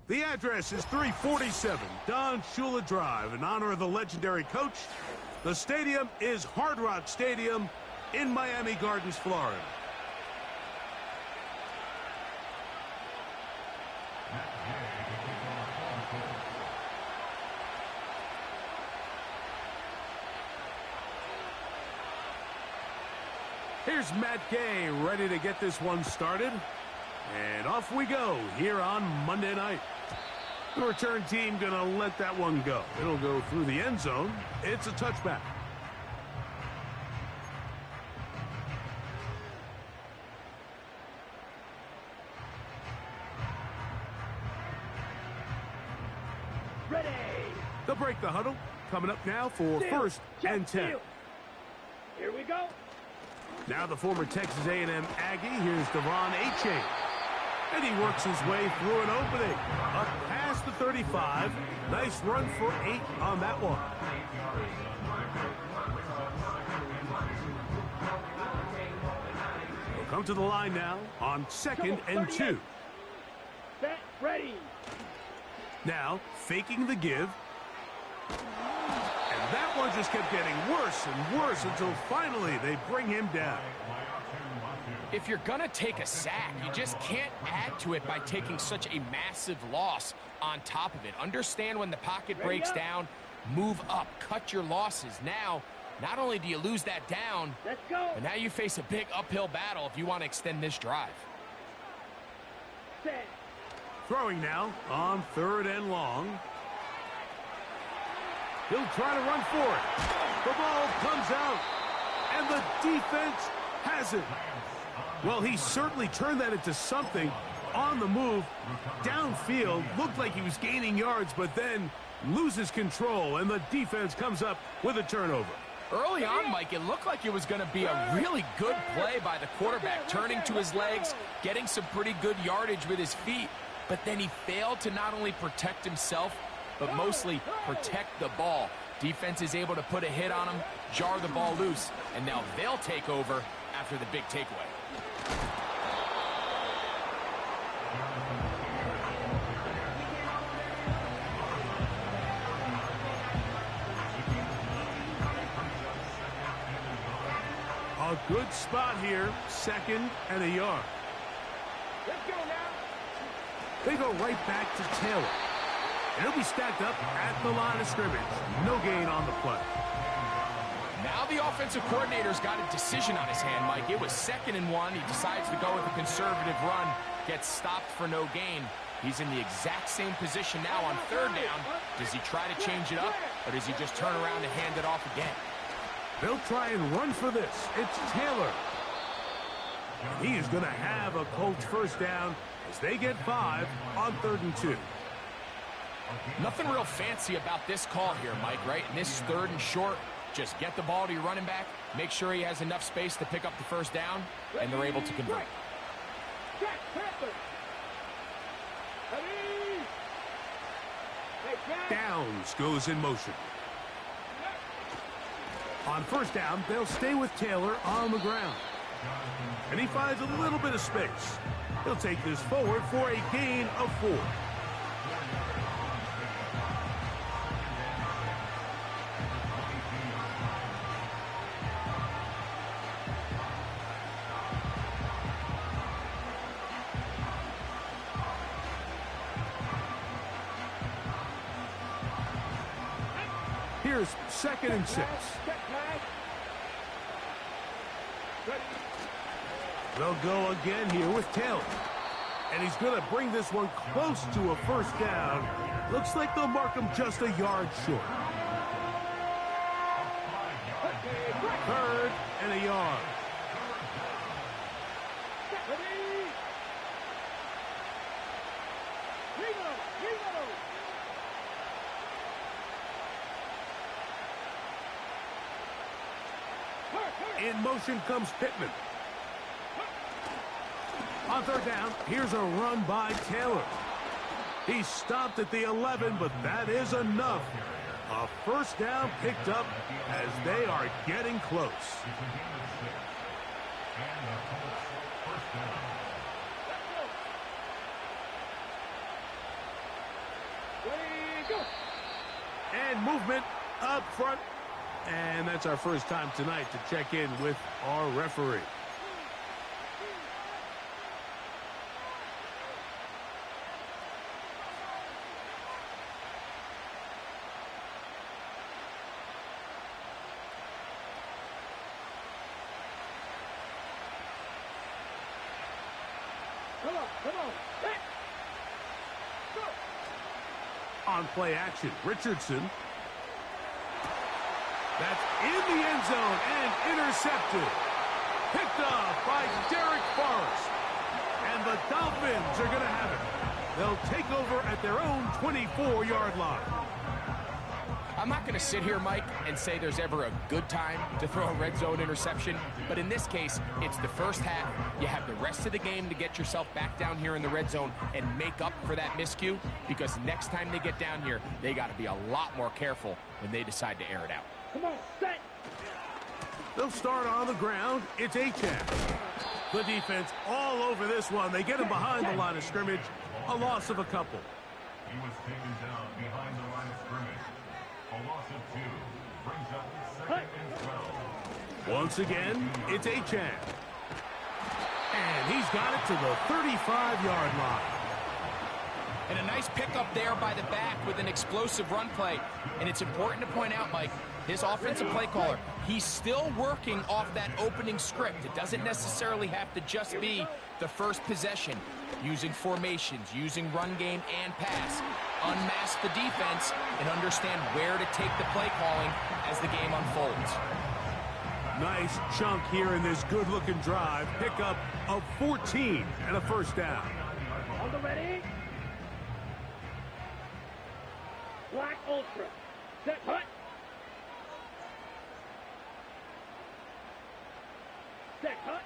The address is 347 Don Shula Drive in honor of the legendary coach. The stadium is Hard Rock Stadium in Miami Gardens, Florida. Here's Matt Gay ready to get this one started. And off we go here on Monday night. The return team going to let that one go. It'll go through the end zone. It's a touchback. Ready. They'll break the huddle. Coming up now for first and 10. Here we go. Now the former Texas A&M Aggie. Here's Devon Achane. And he works his way through an opening. Up past the 35. Nice run for 8 on that one. We'll come to the line now on 2nd and 2. Set, ready. Now, faking the give. And that one just kept getting worse and worse until finally they bring him down. If you're going to take a sack, you just can't add to it by taking such a massive loss on top of it. Understand when the pocket breaks down, move up, cut your losses. Now, not only do you lose that down, Let's go. but now you face a big uphill battle if you want to extend this drive. Set. Throwing now on 3rd and long. He'll try to run for it. The ball comes out, and the defense has it. Well, he certainly turned that into something on the move. Downfield, looked like he was gaining yards, but then loses control, and the defense comes up with a turnover. Early on, Mike, it looked like it was going to be a really good play by the quarterback, turning to his legs, getting some pretty good yardage with his feet, but then he failed to not only protect himself, but mostly protect the ball. Defense is able to put a hit on him, jar the ball loose, and now they'll take over after the big takeaway. A good spot here, 2nd and a yard. Let's go now. They go right back to Taylor. And he'll be stacked up at the line of scrimmage. No gain on the play. Now the offensive coordinator's got a decision on his hand, Mike. It was 2nd and 1. He decides to go with a conservative run, gets stopped for no gain. He's in the exact same position now on 3rd down. Does he try to change it up, or does he just turn around and hand it off again? They'll try and run for this. It's Taylor. And he is going to have a Colts first down as they get 5 on 3rd and 2. Nothing real fancy about this call here, Mike, right? In this 3rd and short, just get the ball to your running back, make sure he has enough space to pick up the first down, and they're able to convert. Downs goes in motion. On 1st down, they'll stay with Taylor on the ground. And he finds a little bit of space. He'll take this forward for a gain of 4. Here's 2nd and 6. They'll go again here with Taylor. And he's going to bring this one close to a first down. Looks like they'll mark him just a yard short. 3rd and a yard. In motion comes Pittman. On 3rd down, here's a run by Taylor. He stopped at the 11, but that is enough. A first down picked up as they are getting close. And movement up front. And that's our first time tonight to check in with our referee. Come on. Set. Go. On play action, Richardson. That's in the end zone and intercepted. Picked off by Derek Forrest. And the Dolphins are going to have it. They'll take over at their own 24-yard line. I'm not going to sit here, Mike, and say there's ever a good time to throw a red zone interception, but in this case, it's the first half. You have the rest of the game to get yourself back down here in the red zone and make up for that miscue, because next time they get down here, they got to be a lot more careful when they decide to air it out. Come on, set. They'll start on the ground. It's Achane. The defense all over this one. They get him behind the line of scrimmage. A loss of a couple. He was taken down behind the line of scrimmage. A loss of 2 brings up 2nd and 12. Once again, it's Achane. And he's got it to the 35-yard line. And a nice pickup there by the back with an explosive run play. And it's important to point out, Mike, his offensive play caller, he's still working off that opening script. It doesn't necessarily have to just be the first possession. Using formations, using run game and pass. Unmask the defense and understand where to take the play calling as the game unfolds. Nice chunk here in this good-looking drive. Pickup of 14 and a first down. On the ready. Black Ultra. Set. Hut. Set. Hut.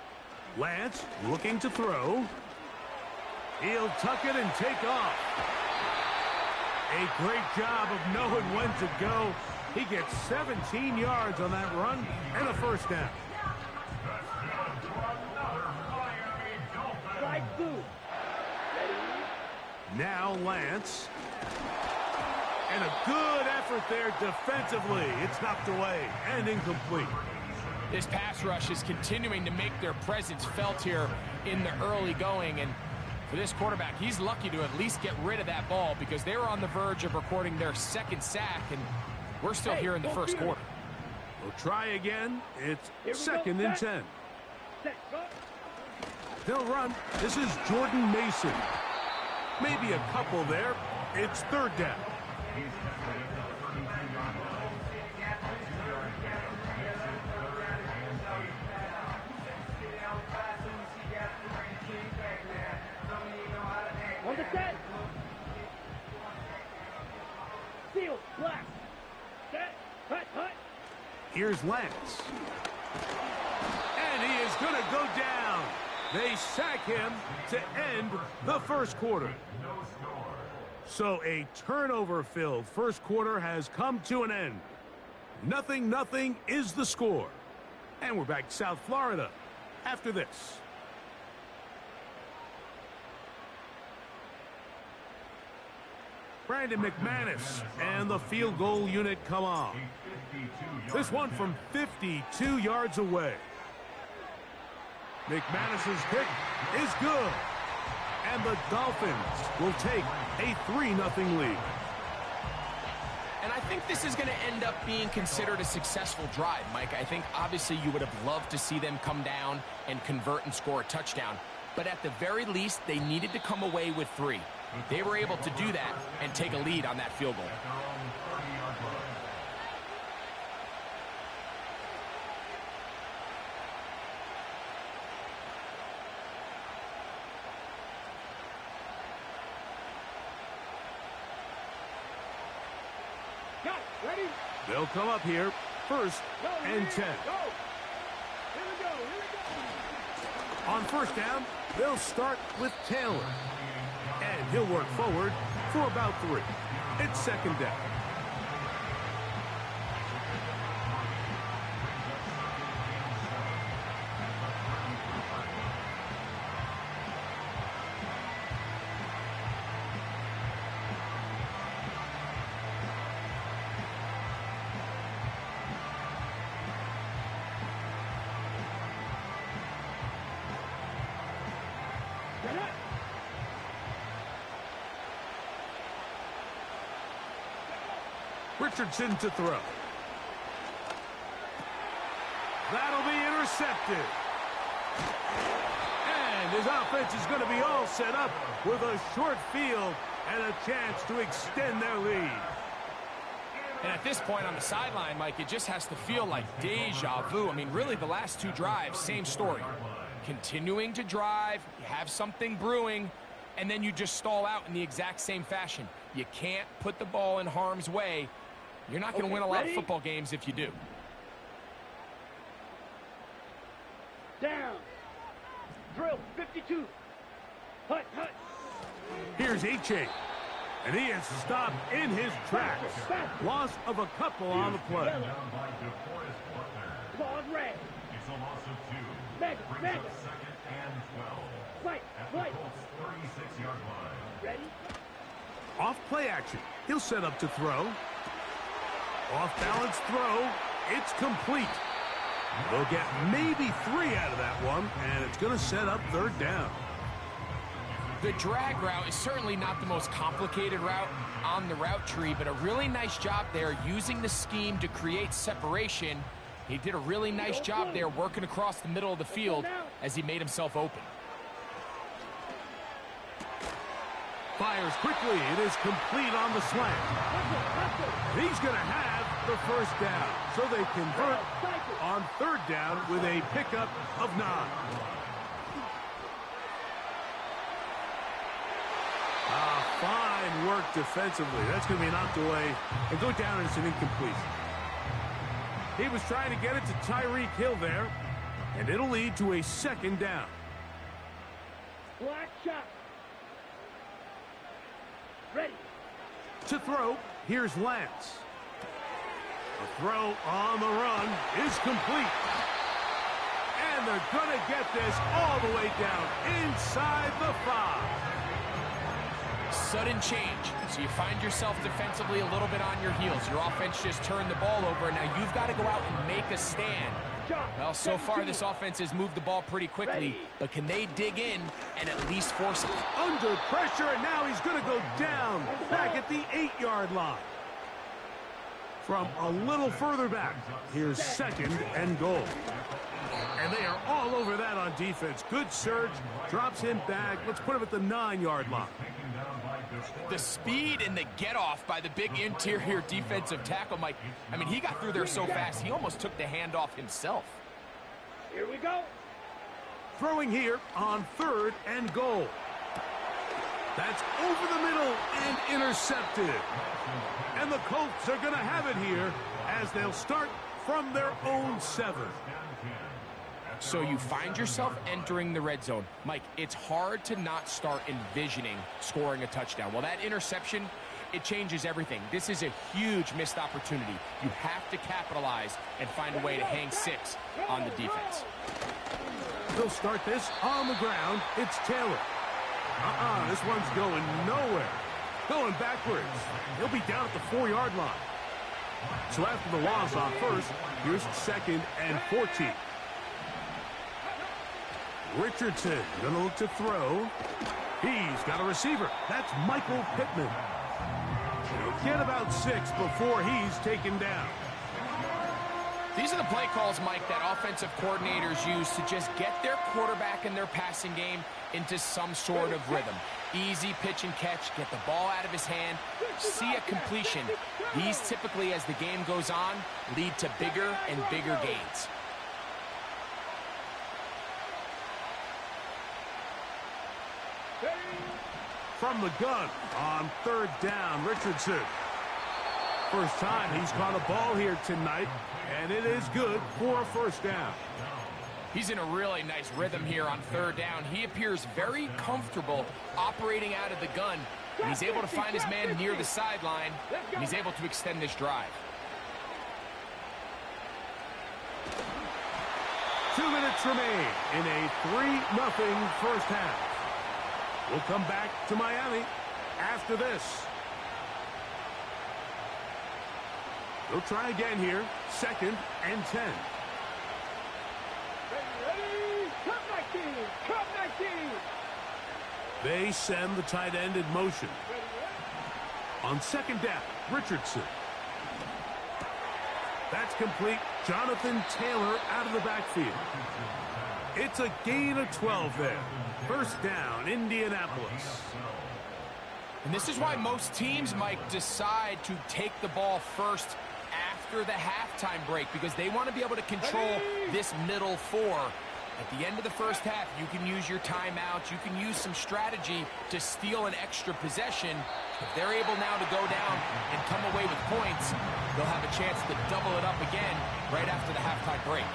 Lance looking to throw. He'll tuck it and take off. A great job of knowing when to go. He gets 17 yards on that run and a first down. Side 2. Ready. Now Lance. And a good effort there defensively. It's knocked away and incomplete. This pass rush is continuing to make their presence felt here in the early going. And for this quarterback, he's lucky to at least get rid of that ball because they were on the verge of recording their second sack, and we're still here in the first quarter. We'll try again. It's 2nd and 10. Set. Go. They'll run. This is Jordan Mason. Maybe a couple there. It's 3rd down. On the set. Field. Black. Set. Hut. Hut. Here's Lance. And he is going to go down. They sack him to end the first quarter. So a turnover-filled first quarter has come to an end. 0-0 is the score. And we're back to South Florida after this. Brandon McManus and the field goal unit come on. This one from 52 yards away. McManus's kick is good. And the Dolphins will take a 3-0 lead. And I think this is going to end up being considered a successful drive, Mike. I think obviously you would have loved to see them come down and convert and score a touchdown. But at the very least, they needed to come away with 3. They were able to do that and take a lead on that field goal. Got it. Ready. They'll come up here, 1st and 10. Go. Here we go. On first down, they'll start with Taylor. And he'll work forward for about 3. It's 2nd down. Richardson to throw. That'll be intercepted. And his offense is going to be all set up with a short field and a chance to extend their lead. And at this point on the sideline, Mike, it just has to feel like deja vu. I mean, really, the last two drives, same story. Continuing to drive, you have something brewing, and then you just stall out in the exact same fashion. You can't put the ball in harm's way. You're not going to win a lot of football games if you do. Down. Drill 52. Hut, hut. Here's H.A. And he is stopped in his tracks. Loss of a couple on the play. Down by DeForest Buckner. Ball red. It's a loss of 2. Mega, Brings mega. up 2nd and 12. Fight, At the fight. Colts' 36-yard line. Ready? Off play action. He'll set up to throw. Off balance throw. It's complete. They'll get maybe 3 out of that one, and it's going to set up 3rd down. The drag route is certainly not the most complicated route on the route tree, but a really nice job there using the scheme to create separation. He did a really nice job there working across the middle of the field as he made himself open. Fires quickly. It is complete on the slant. He's going to have the 1st down. So they convert on 3rd down with a pickup of 9. Fine work defensively. That's going to be knocked away and go down, and it's an incompletion. He was trying to get it to Tyreek Hill there, and it'll lead to a 2nd down. Black shot. Ready. To throw, here's Lance. The throw on the run is complete. And they're going to get this all the way down inside the 5. Sudden change. So you find yourself defensively a little bit on your heels. Your offense just turned the ball over, and now you've got to go out and make a stand. Well, so far this offense has moved the ball pretty quickly, but can they dig in and at least force it? Under pressure, and now he's going to go down back at the 8-yard line. From a little further back, here's 2nd and goal. And they are all over that on defense. Good surge, drops him back. Let's put him at the 9-yard line. The speed and the get-off by the big interior defensive tackle, Mike. I mean, he got through there so fast, he almost took the handoff himself. Here we go. Throwing here on 3rd and goal. That's over the middle and intercepted. And the Colts are going to have it here as they'll start from their own 7. So you find yourself entering the red zone. Mike, it's hard to not start envisioning scoring a touchdown. Well, that interception, it changes everything. This is a huge missed opportunity. You have to capitalize and find a way to hang 6 on the defense. They'll start this on the ground. It's Taylor. This one's going nowhere. Going backwards. He'll be down at the 4-yard line. So after the loss on 1st, here's 2nd and 14. Richardson going to look to throw. He's got a receiver. That's Michael Pittman. He'll get about 6 before he's taken down. These are the play calls, Mike, that offensive coordinators use to just get their quarterback and their passing game into some sort of rhythm. Easy pitch and catch, get the ball out of his hand, see a completion. These typically, as the game goes on, lead to bigger and bigger gains. From the gun on 3rd down, Richardson. First time he's caught a ball here tonight, and it is good for a 1st down. He's in a really nice rhythm here on 3rd down. He appears very comfortable operating out of the gun, and he's able to find his man near the sideline, and he's able to extend this drive. 2 minutes remain in a 3-0 first half. We'll come back to Miami after this. They'll try again here. 2nd and 10. Ready, come 19, come 19. They send the tight end in motion. On 2nd down, Richardson. That's complete. Jonathan Taylor out of the backfield. It's a gain of 12 there. First down, Indianapolis. And this is why most teams, Mike, decide to take the ball first after the halftime break, because they want to be able to control this middle four. At the end of the first half, you can use your timeouts. You can use some strategy to steal an extra possession. If they're able now to go down and come away with points, they'll have a chance to double it up again right after the halftime break.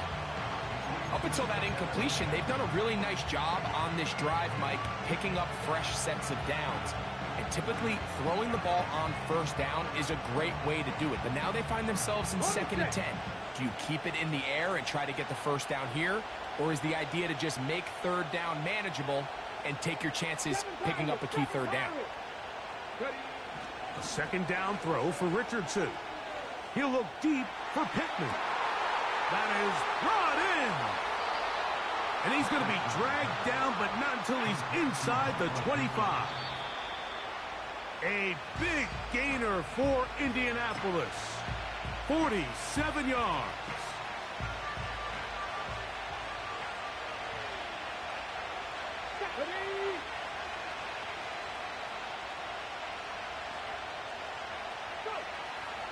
Up until that incompletion, they've done a really nice job on this drive, Mike, picking up fresh sets of downs. And typically, throwing the ball on first down is a great way to do it. But now they find themselves in 2nd and 10. Do you keep it in the air and try to get the first down here? Or is the idea to just make third down manageable and take your chances picking up a key third down? A 2nd down throw for Richardson. He'll look deep for Pittman. That is brought in. And he's going to be dragged down, but not until he's inside the 25. A big gainer for Indianapolis. 47 yards.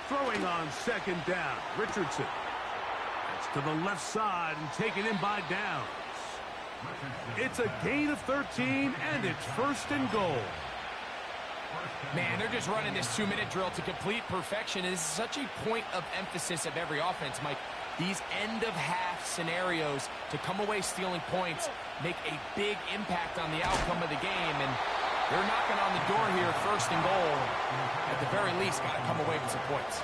Throwing on 2nd down, Richardson. That's to the left side and taken in by Downs. It's a gain of 13, and it's 1st and goal. Man, they're just running this 2-minute drill to complete perfection. It is such a point of emphasis of every offense, Mike. These end-of-half scenarios to come away stealing points make a big impact on the outcome of the game, and they're knocking on the door here, 1st and goal. At the very least, got to come away with some points.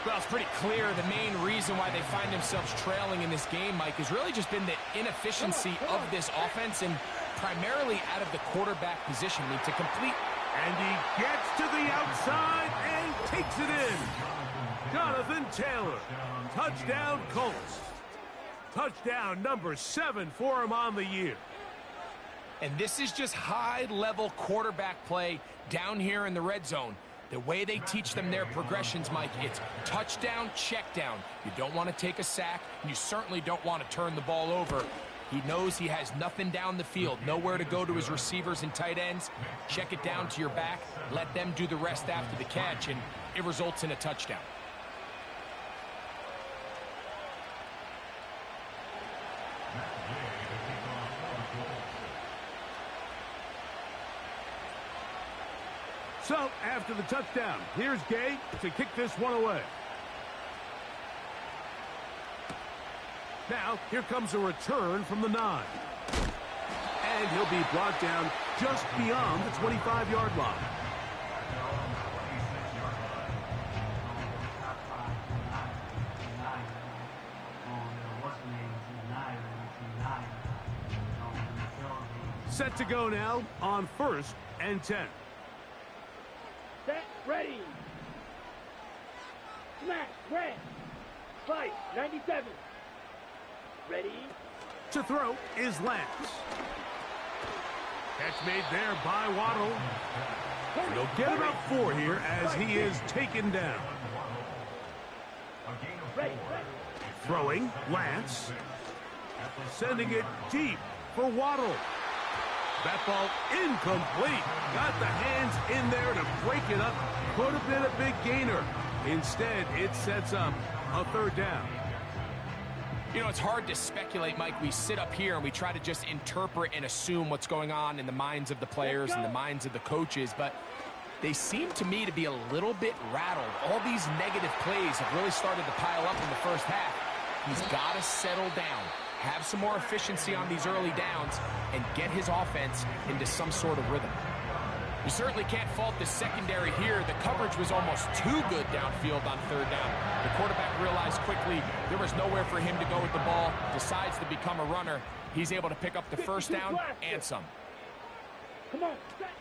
Well, it's pretty clear the main reason why they find themselves trailing in this game, Mike, has really just been the inefficiency of this offense and primarily out of the quarterback position. I mean, to complete. And he gets to the outside and takes it in. Jonathan Taylor. Touchdown, Colts. Touchdown number 7 for him on the year. And this is just high-level quarterback play down here in the red zone. The way they teach them their progressions, Mike, it's touchdown, check down. You don't want to take a sack, and you certainly don't want to turn the ball over. He knows he has nothing down the field, nowhere to go to his receivers and tight ends. Check it down to your back, let them do the rest after the catch, and it results in a touchdown. So, after the touchdown, here's Gay to kick this one away. Now, here comes a return from the 9. And he'll be brought down just beyond the 25-yard line. Set to go now on 1st and 10. Set, ready. Smash, red. Fight, 97. Ready. To throw is Lance. Catch made there by Waddle. And he'll get about 4 here as he is taken down. Ready. Throwing, Lance. Sending it deep for Waddle. That ball incomplete. Got the hands in there to break it up. Could have been a big gainer. Instead, it sets up a 3rd down. You know, it's hard to speculate, Mike. We sit up here and we try to just interpret and assume what's going on in the minds of the players and the minds of the coaches, but they seem to me to be a little bit rattled. All these negative plays have really started to pile up in the first half. He's got to settle down, have some more efficiency on these early downs, and get his offense into some sort of rhythm. You certainly can't fault the secondary here. The coverage was almost too good downfield on 3rd down. The quarterback realized quickly there was nowhere for him to go with the ball, decides to become a runner. He's able to pick up the 1st down and some. Come on, set.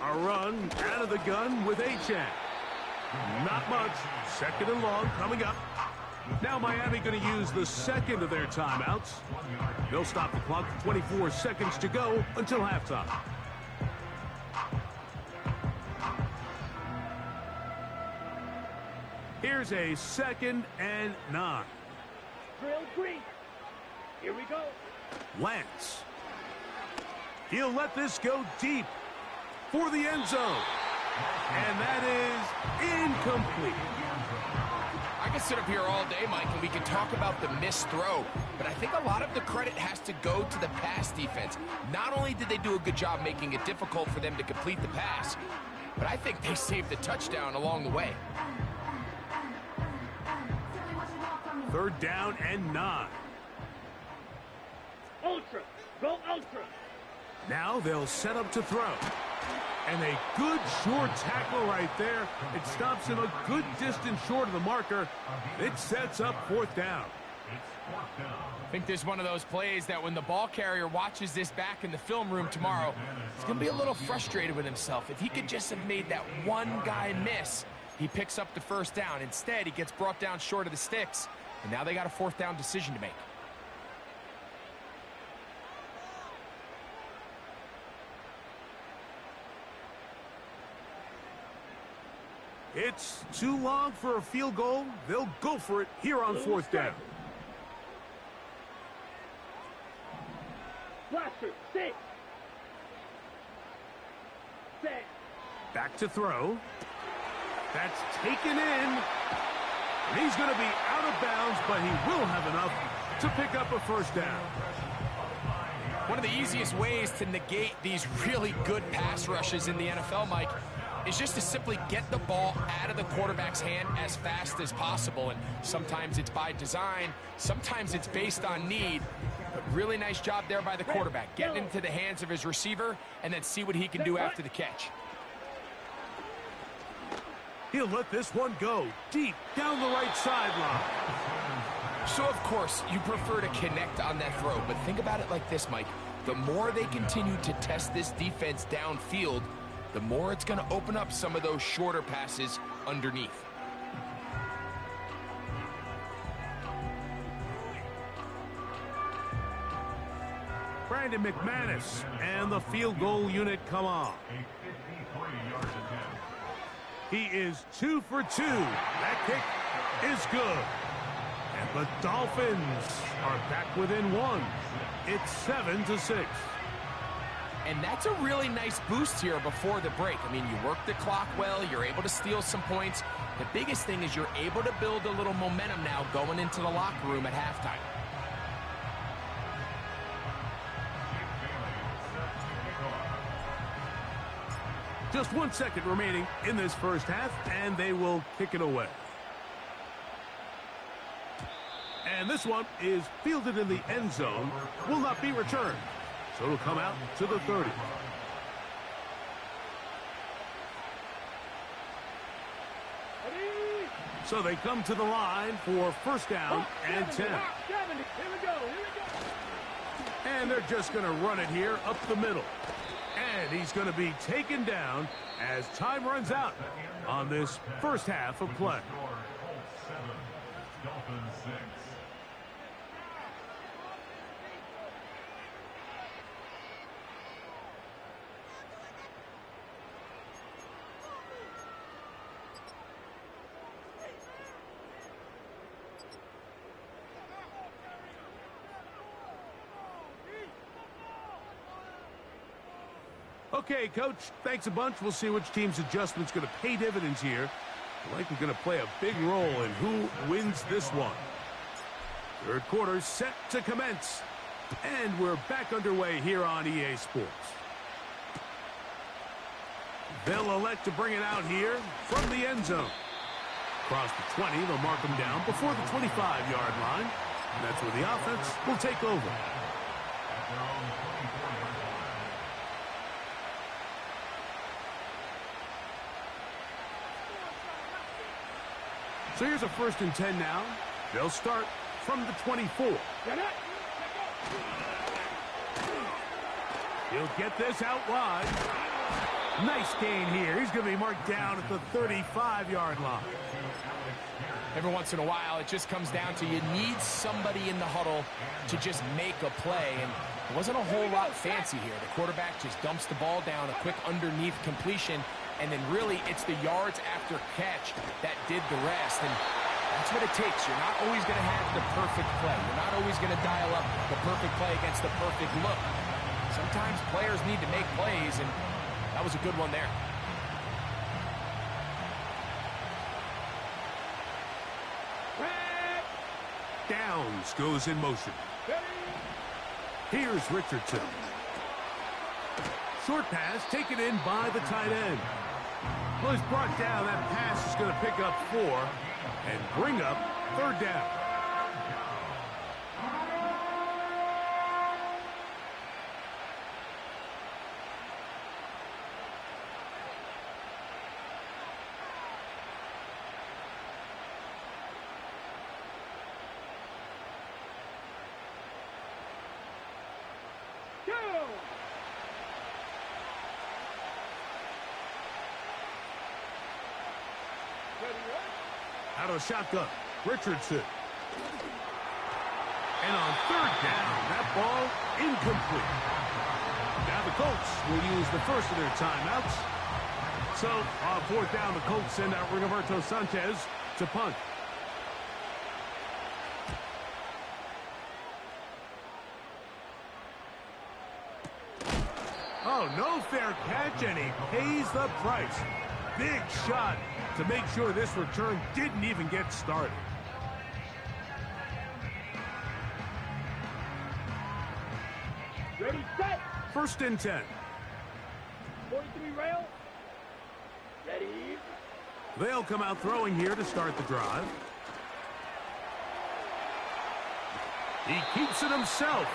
A run out of the gun with Achane. Not much. 2nd and long coming up. Now Miami going to use the 2nd of their timeouts. They'll stop the clock. 24 seconds to go until halftime. Here Here's a 2nd and 9. Drill green. Here we go. Lance. He'll let this go deep for the end zone. And that is incomplete. I can sit up here all day, Mike, and we can talk about the missed throw, but I think a lot of the credit has to go to the pass defense. Not only did they do a good job making it difficult for them to complete the pass, but I think they saved the touchdown along the way. 3rd down and 9. Ultra. Go ultra. Now they'll set up to throw. And a good short tackle right there. It stops him a good distance short of the marker. It sets up 4th down. I think there's one of those plays that when the ball carrier watches this back in the film room tomorrow, he's going to be a little frustrated with himself. If he could just have made that one guy miss, he picks up the 1st down. Instead, he gets brought down short of the sticks, and now they got a 4th down decision to make. It's too long for a field goal. They'll go for it here on 4th down. Blaster. 6. Set. Back to throw. That's taken in. And he's going to be out of bounds, but he will have enough to pick up a 1st down. One of the easiest ways to negate these really good pass rushes in the NFL, Mike, is just to simply get the ball out of the quarterback's hand as fast as possible. And sometimes it's by design, sometimes it's based on need. But really nice job there by the quarterback, getting into the hands of his receiver and then see what he can do after the catch. He'll let this one go deep down the right sideline. So, of course, you prefer to connect on that throw, but think about it like this, Mike. The more they continue to test this defense downfield, the more it's going to open up some of those shorter passes underneath. Brandon McManus and the field goal unit come on. He is 2 for 2. That kick is good. And the Dolphins are back within 1. It's 7-6. And that's a really nice boost here before the break. I mean, you work the clock well, you're able to steal some points. The biggest thing is you're able to build a little momentum now going into the locker room at halftime. Just 1 second remaining in this first half, and they will kick it away. And this one is fielded in the end zone, will not be returned. So it'll come out to the 30. So they come to the line for 1st down and 10. And they're just going to run it here up the middle. And he's going to be taken down as time runs out on this first half of play. Okay, Coach, thanks a bunch. We'll see which team's adjustment's going to pay dividends here. Likely going to play a big role in who wins this one. 3rd quarter set to commence. And we're back underway here on EA Sports. They'll elect to bring it out here from the end zone. Across the 20, they'll mark them down before the 25-yard line. And that's where the offense will take over. So here's a 1st and 10 now. They'll start from the 24. He'll get this out wide. Nice gain here. He's going to be marked down at the 35-yard line. Every once in a while, it just comes down to you need somebody in the huddle to just make a play. And it wasn't a whole lot fancy here. The quarterback just dumps the ball down, a quick underneath completion, and then really it's the yards after catch that did the rest. And that's what it takes. You're not always going to have the perfect play. You're not always going to dial up the perfect play against the perfect look. Sometimes players need to make plays, and that was a good one there. Downs goes in motion. Here's Richardson. Short pass taken in by the tight end. Well, he's brought down. That pass is going to pick up 4 and bring up 3rd down. Out of the shotgun, Richardson. And on 3rd down, that ball incomplete. Now the Colts will use the first of their timeouts. So on 4th down, the Colts send out Rigoberto Sanchez to punt. Oh, no fair catch, and he pays the price. Big shot to make sure this return didn't even get started. Ready, set. 1st and 10. 43 rail. Ready. They'll come out throwing here to start the drive. He keeps it himself.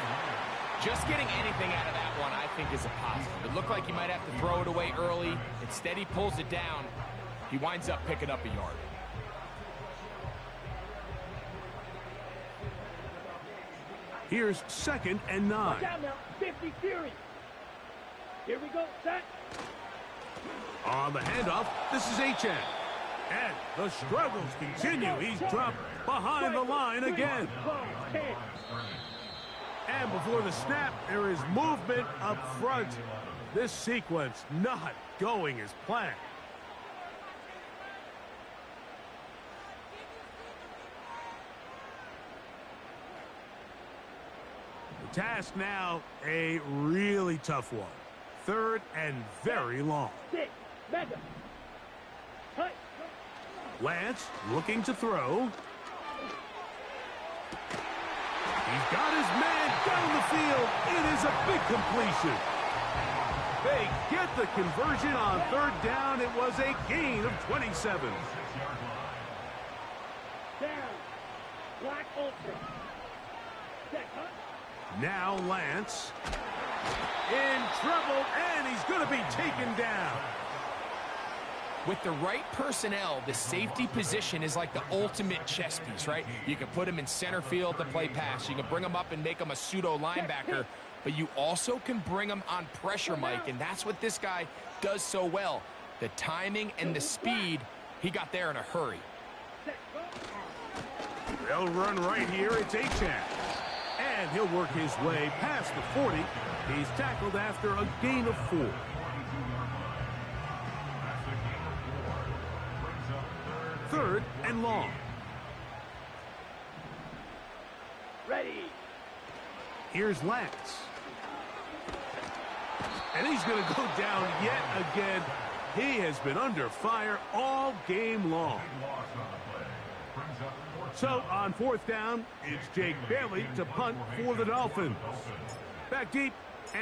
Just getting anything out of that one, I think, is a positive. It looked like he might have to throw it away early. Instead, he pulls it down. He winds up picking up a yard. Here's 2nd and 9. Watch out now. 50 series. Here we go. Set. On the handoff, this is Achane. And the struggles continue. He's dropped behind the line again. And before the snap, there is movement up front. This sequence not going as planned. The task now, a really tough one. 3rd and very long. 6. Mega. Cut. Lance looking to throw. He's got his man down the field. It is a big completion. They get the conversion on 3rd down. It was a gain of 27. Down. Black Ultra. Set. Cut. Now Lance in trouble, and he's going to be taken down. With the right personnel, the safety position is like the ultimate chess piece, right? You can put him in center field to play pass. You can bring him up and make him a pseudo linebacker, but you also can bring him on pressure, Mike, and that's what this guy does so well. The timing and the speed, he got there in a hurry. They'll run right here. It's Achane. And he'll work his way past the 40. He's tackled after a gain of 4. Third and long. Ready. Here's Lance. And he's going to go down yet again. He has been under fire all game long. So on 4th down, it's Jake Bailey to punt for the Dolphins. Back deep,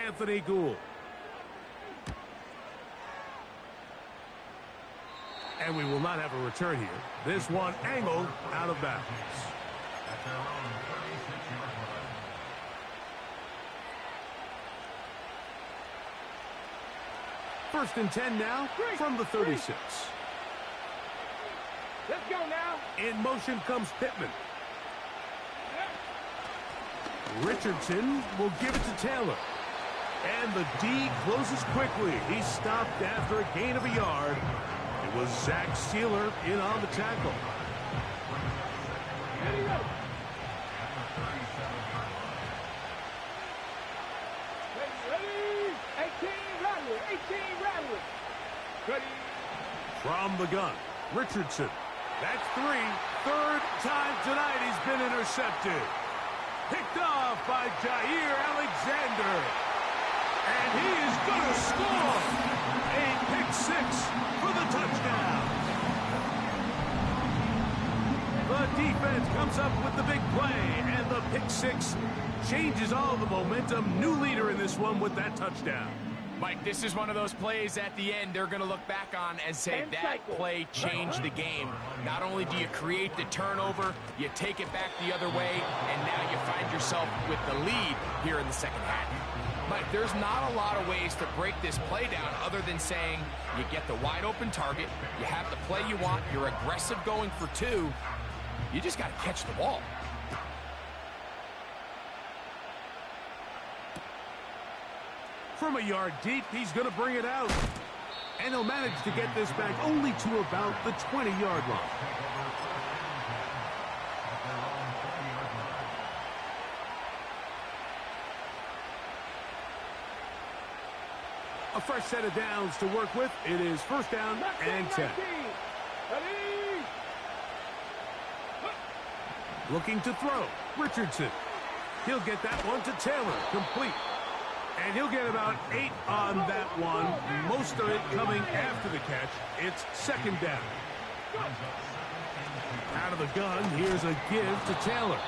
Anthony Gould. And we will not have a return here. This one angled out of bounds. First and 10 now from the 36. Let's go now. In motion comes Pittman. Richardson will give it to Taylor. And the D closes quickly. He stopped after a gain of a yard. It was Zach Sealer in on the tackle. From the gun, Richardson. That's 3. Third time tonight he's been intercepted. Picked off by Jair Alexander. And he is going to score. A pick 6 for the touchdown. The defense comes up with the big play, and the pick 6 changes all the momentum. New leader in this one with that touchdown. Mike, this is one of those plays at the end they're going to look back on and say that play changed the game. Not only do you create the turnover, you take it back the other way, and now you find yourself with the lead here in the second half. Mike, there's not a lot of ways to break this play down other than saying you get the wide open target, you have the play you want, you're aggressive going for 2, you just got to catch the ball. From a yard deep, he's going to bring it out. And he'll manage to get this back only to about the 20-yard line. A fresh set of downs to work with. It is first down and 10. Looking to throw. Richardson. He'll get that one to Taylor. Complete. And he'll get about 8 on that one. Most of it coming after the catch. It's second down. Out of the gun, here's a give to Taylor.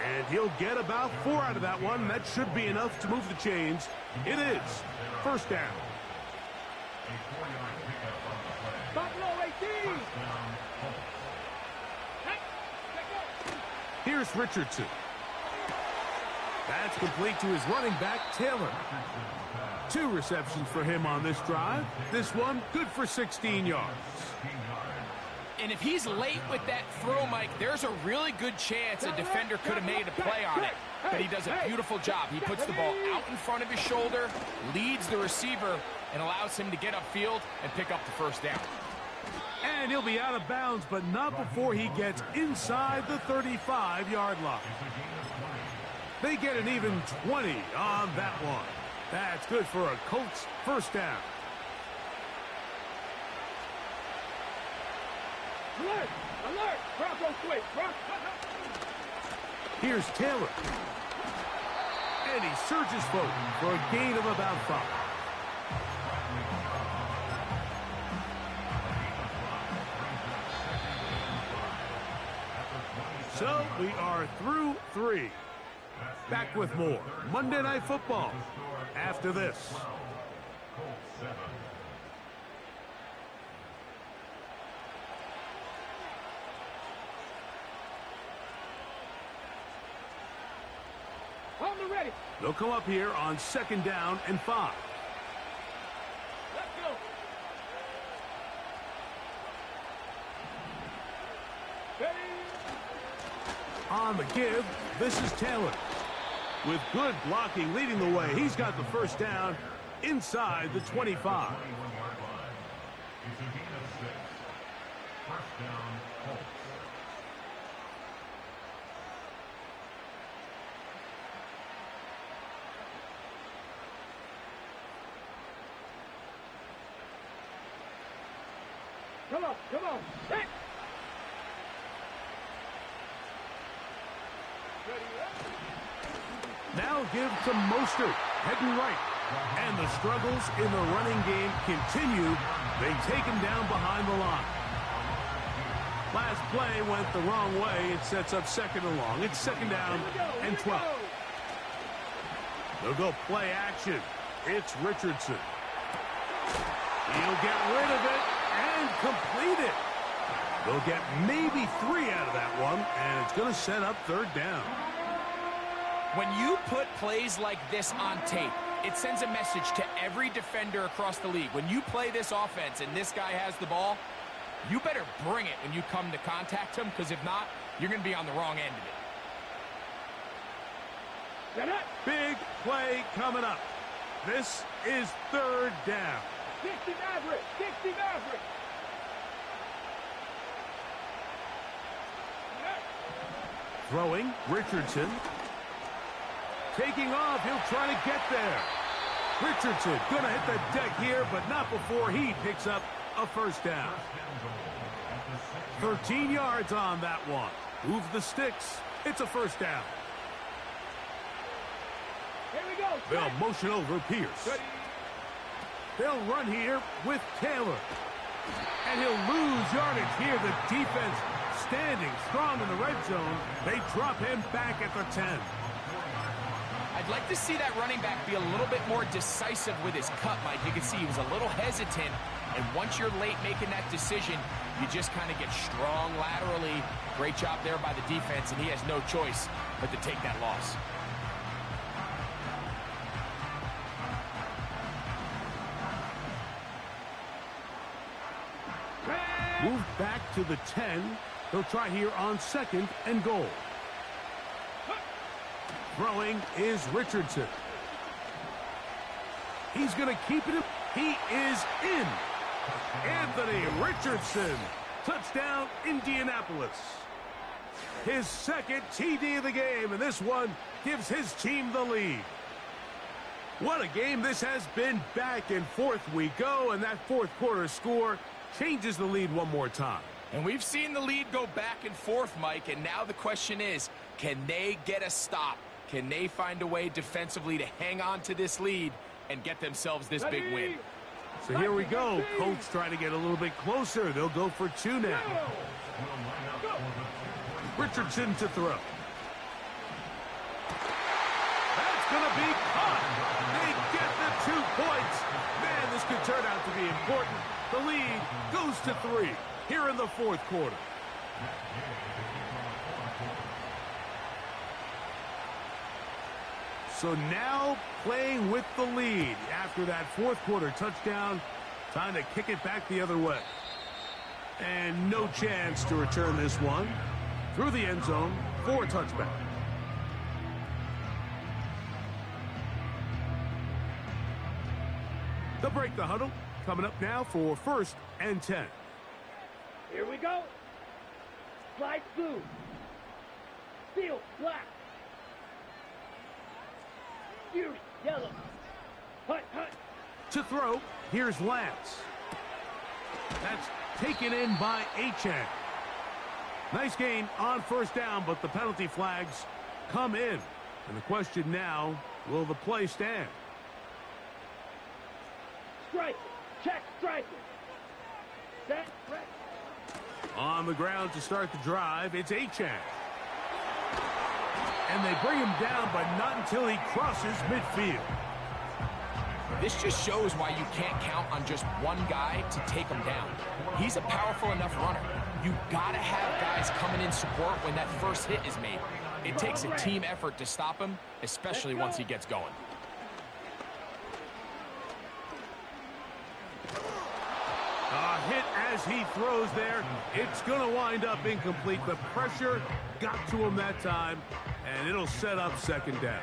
And he'll get about 4 out of that one. That should be enough to move the chains. It is first down. Here's Richardson. That's complete to his running back, Taylor. 2 receptions for him on this drive. This one, good for 16 yards. And if he's late with that throw, Mike, there's a really good chance a defender could have made a play on it. But he does a beautiful job. He puts the ball out in front of his shoulder, leads the receiver, and allows him to get upfield and pick up the first down. And he'll be out of bounds, but not before he gets inside the 35-yard line. They get an even 20 on that one. That's good for a Colts first down. Alert! Alert! Bronco quick! Here's Taylor. And he surges forward for a gain of about 5. So we are through 3. Back with more Monday Night Football after this. On the ready. They'll come up here on second down and 5. Let's go. Ready. On the give, this is Taylor. With good blocking leading the way, he's got the first down inside the 25. It's a gain of 6. First down, Colts. Come on, come on. Hey. Now give to Mostert, heading right. And the struggles in the running game continue. They take him down behind the line. Last play went the wrong way. It sets up second and long. It's second down and 12. They'll go play action. It's Richardson. He'll get rid of it and complete it. They'll get maybe 3 out of that one, and it's going to set up third down. When you put plays like this on tape, it sends a message to every defender across the league. When you play this offense and this guy has the ball, you better bring it when you come to contact him, because if not, you're going to be on the wrong end of it. Big play coming up. This is third down. 60 Maverick. 60 Maverick. Throwing, Richardson. Taking off, he'll try to get there. Richardson gonna hit the deck here, but not before he picks up a first down. 13 yards on that one. Move the sticks. It's a first down. Here we go. They'll motion over Pierce. They'll run here with Taylor. And he'll lose yardage here. The defense standing strong in the red zone. They drop him back at the 10. I'd like to see that running back be a little bit more decisive with his cut, Mike. You can see he was a little hesitant, and once you're late making that decision, you just kind of get strong laterally. Great job there by the defense, and he has no choice but to take that loss. Moved back to the 10. They'll try here on second and goal. Throwing is Richardson. He's going to keep it. He is in. Anthony Richardson. Touchdown, Indianapolis. His second TD of the game, and this one gives his team the lead. What a game this has been. Back and forth we go, and that fourth quarter score changes the lead one more time. And we've seen the lead go back and forth, Mike, and now the question is, can they get a stop? Can they find a way defensively to hang on to this lead and get themselves this big win? So here we go. Colts trying to get a little bit closer. They'll go for two now. Richardson to throw. That's going to be caught. They get the 2 points. Man, this could turn out to be important. The lead goes to 3 here in the fourth quarter. So now playing with the lead after that fourth quarter touchdown. Time to kick it back the other way. And no chance to return this one. Through the end zone for a touchback. They'll break the huddle. Coming up now for first and 10. Here we go. Slide blue. Field black. Fuse yellow. Hunt, hunt. To throw, here's Lance. That's taken in by Achane. Nice gain on first down, but the penalty flags come in. And the question now, will the play stand? Strike. Check striker. Set, right. On the ground to start the drive, it's Achane. And they bring him down, but not until he crosses midfield. This just shows why you can't count on just one guy to take him down. He's a powerful enough runner. You gotta have guys coming in support when that first hit is made. It takes a team effort to stop him, especially once he gets going. Hit as he throws there. It's going to wind up incomplete. The pressure got to him that time, and it'll set up second down.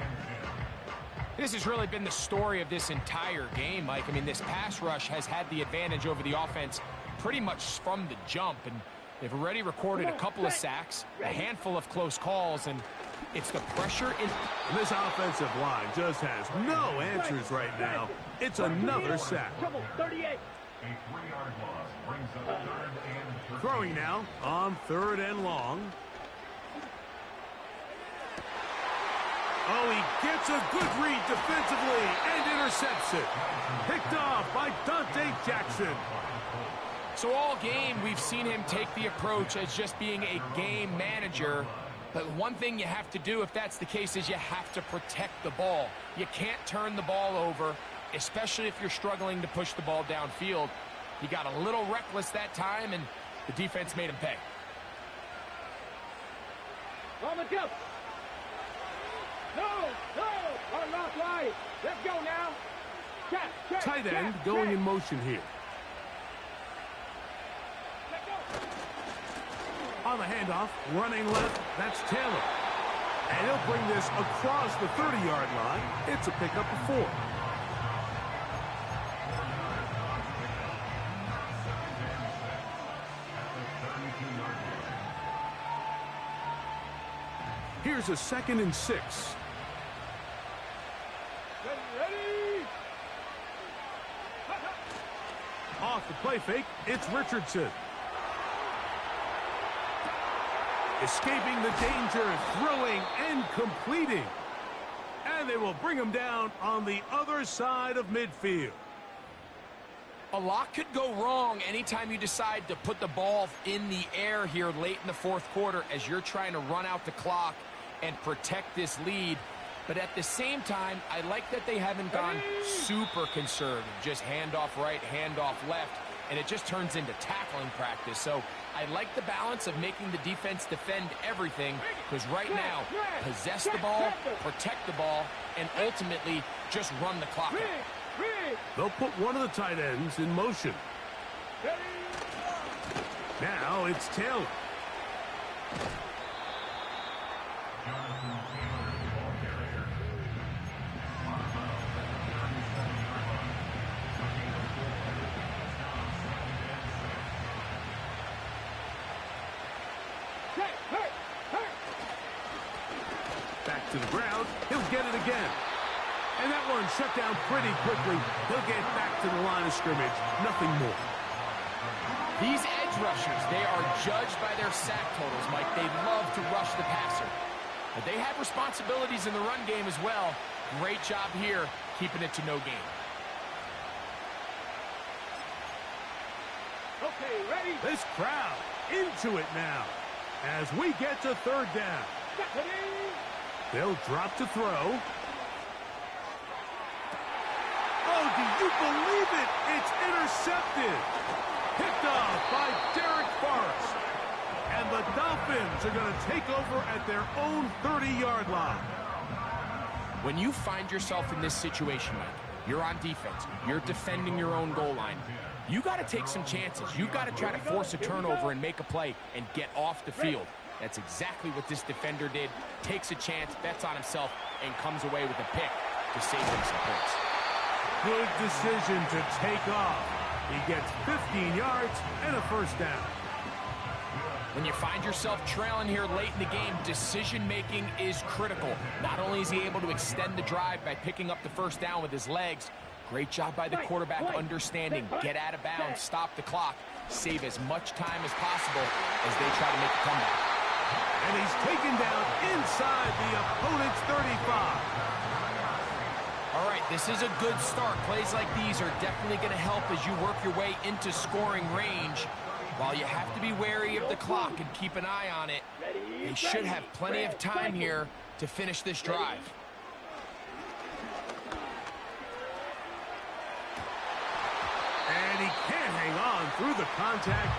This has really been the story of this entire game, Mike. I mean, this pass rush has had the advantage over the offense pretty much from the jump, and they've already recorded a couple of sacks, a handful of close calls, and it's the pressure in... This offensive line just has no answers right now. It's another sack. Trouble, 38. A 3-yard loss brings up third and 13. Throwing now on third and long. Oh, he gets a good read defensively and intercepts it. Picked off by Dante Jackson. So all game, we've seen him take the approach as just being a game manager. But one thing you have to do, if that's the case, is you have to protect the ball. You can't turn the ball over, especially if you're struggling to push the ball downfield. He got a little reckless that time, and the defense made him pay. On the jump. No, on left line. Let's go now. Check, Tight end going in motion here. Let go. On the handoff, running left, that's Taylor. And he'll bring this across the 30-yard line. It's a pickup of 4. Here's a 2nd and 6. Ready? Off the play fake, it's Richardson. Escaping the danger, throwing and completing. And they will bring him down on the other side of midfield. A lot could go wrong anytime you decide to put the ball in the air here late in the 4th quarter as you're trying to run out the clock and protect this lead. But at the same time, I like that they haven't gone super conservative. Just handoff right, handoff left, and it just turns into tackling practice. So I like the balance of making the defense defend everything, because right now, possess the ball, protect the ball, and ultimately just run the clock out. They'll put one of the tight ends in motion. Now it's Taylor. Back to the ground. He'll get it again. And that one shut down pretty quickly. He'll get back to the line of scrimmage. Nothing more. These edge rushers, they are judged by their sack totals, Mike. They love to rush the passer. But they have responsibilities in the run game as well. Great job here, keeping it to no gain. Okay, ready? This crowd into it now as we get to 3rd down. They'll drop to throw. Oh, do you believe it? It's intercepted. Picked off by Derek Forrest. And the Dolphins are going to take over at their own 30-yard line. When you find yourself in this situation, Mike, you're on defense, you're defending your own goal line, you got to take some chances. You got to try to force a turnover and make a play and get off the field. That's exactly what this defender did. Takes a chance, bets on himself, and comes away with a pick to save him some points. Good decision to take off. He gets 15 yards and a 1st down. When you find yourself trailing here late in the game, decision-making is critical. Not only is he able to extend the drive by picking up the 1st down with his legs, great job by the quarterback understanding, get out of bounds, stop the clock, save as much time as possible as they try to make a comeback. And he's taken down inside the opponent's 35. All right, this is a good start. Plays like these are definitely going to help as you work your way into scoring range. While you have to be wary of the clock and keep an eye on it, they should have plenty of time here to finish this drive. And he can't hang on through the contact.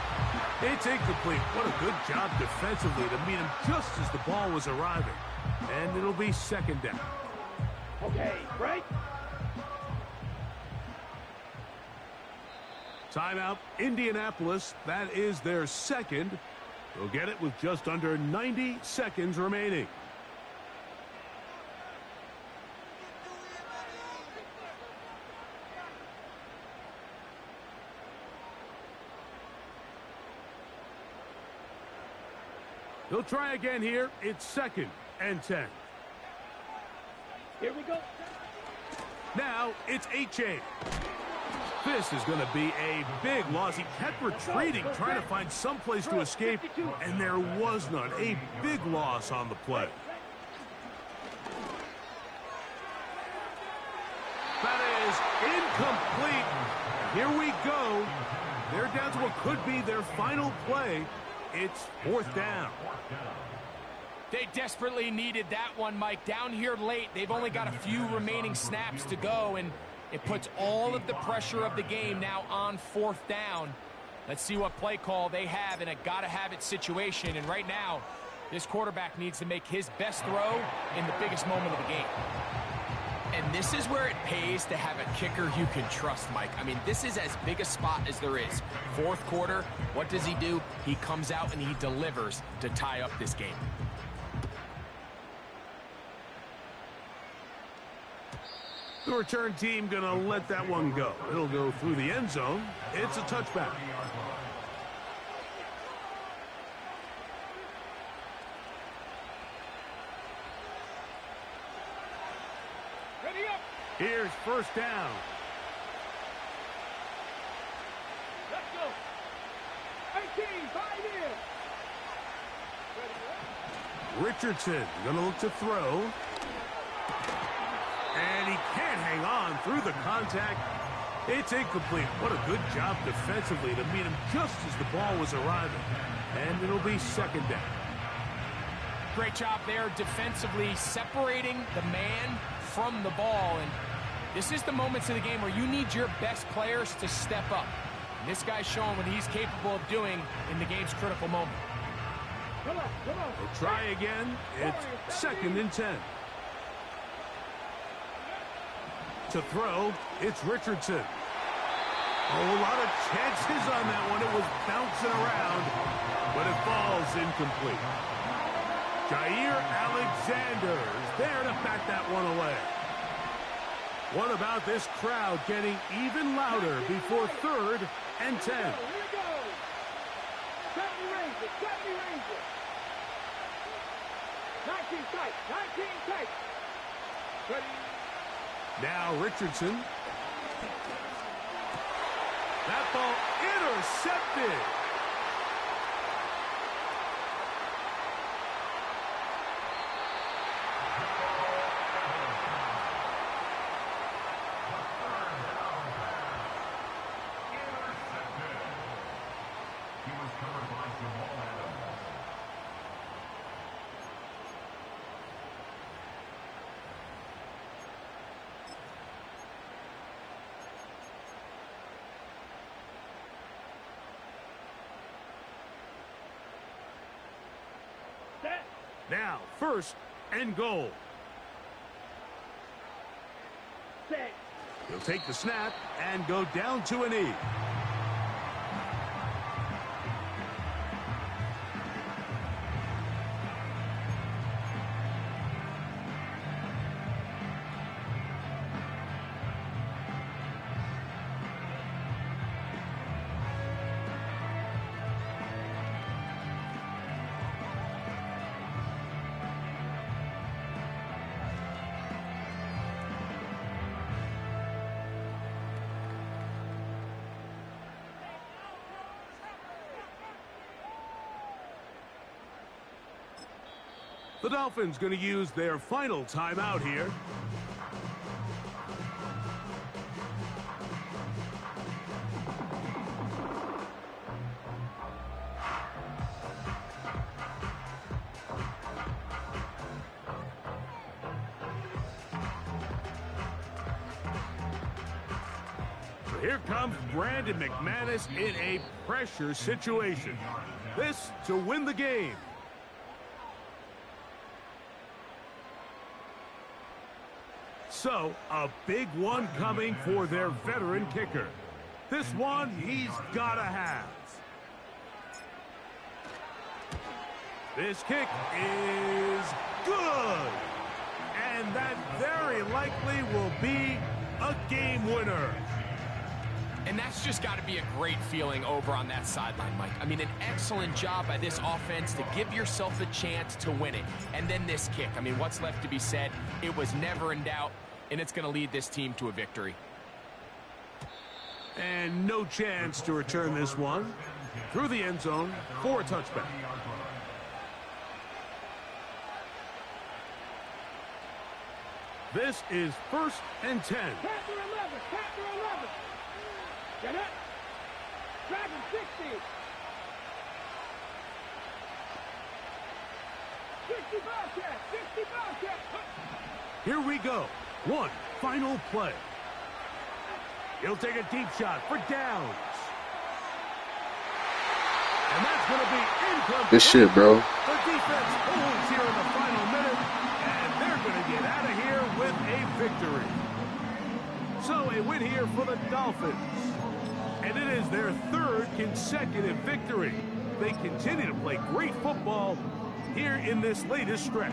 It's incomplete. What a good job defensively to meet him just as the ball was arriving. And it'll be 2nd down. Okay, break. Timeout, Indianapolis. That is their 2nd. They'll get it with just under 90 seconds remaining. They'll try again here. It's 2nd and 10. Here we go. Now it's H.A. This is going to be a big loss. He kept retreating, trying to find some place to escape, and there was none. A big loss on the play. That is incomplete. Here we go. They're down to what could be their final play. It's 4th down. They desperately needed that one, Mike. Down here late, they've only got a few remaining snaps to go, and it puts all of the pressure of the game now on 4th down. Let's see what play call they have in a gotta-have-it situation. And right now, this quarterback needs to make his best throw in the biggest moment of the game. And this is where it pays to have a kicker you can trust, Mike. I mean, this is as big a spot as there is. 4th quarter, what does he do? He comes out and he delivers to tie up this game. The return team going to let that one go. It'll go through the end zone. It's a touchback. first down. Let's go. 18, 5 in. Richardson going to look to throw. And he can't hang on through the contact. It's incomplete. What a good job defensively to meet him just as the ball was arriving. And it'll be second down. Great job there defensively, separating the man from the ball. And this is the moments of the game where you need your best players to step up. And this guy's showing what he's capable of doing in the game's critical moment. Come on, come on. We'll try again. It's second and 10. To throw, it's Richardson. Oh, a lot of chances on that one. It was bouncing around, but it falls incomplete. Jair Alexander is there to bat that one away. What about this crowd getting even louder before third and 10? Here we go. Cut me Ranger, cut me Ranger. 19 tight, 19 tight. Ready. Now Richardson. That ball intercepted. He was covered by Jamal Adams. Set. Now first and goal. Set. He'll take the snap and go down to a knee. The Dolphins going to use their final timeout here. So here comes Brandon McManus in a pressure situation. This to win the game. So, a big one coming for their veteran kicker. This one he's got to have. This kick is good. And that very likely will be a game winner. And that's just got to be a great feeling over on that sideline, Mike. I mean, an excellent job by this offense to give yourself a chance to win it. And then this kick. I mean, what's left to be said? It was never in doubt, and it's going to lead this team to a victory. And no chance to return this one through the end zone for a touchback. This is first and 10. Panther 11, Panther 11. Get up. Dragon 60. 60 Bobcat, 60 Bobcat. Here we go. One final play. He'll take a deep shot for downs. And that's going to be incomplete. Good shit, bro. The defense holds here in the final minute, and they're going to get out of here with a victory. So a win here for the Dolphins. And it is their third consecutive victory. They continue to play great football here in this latest stretch.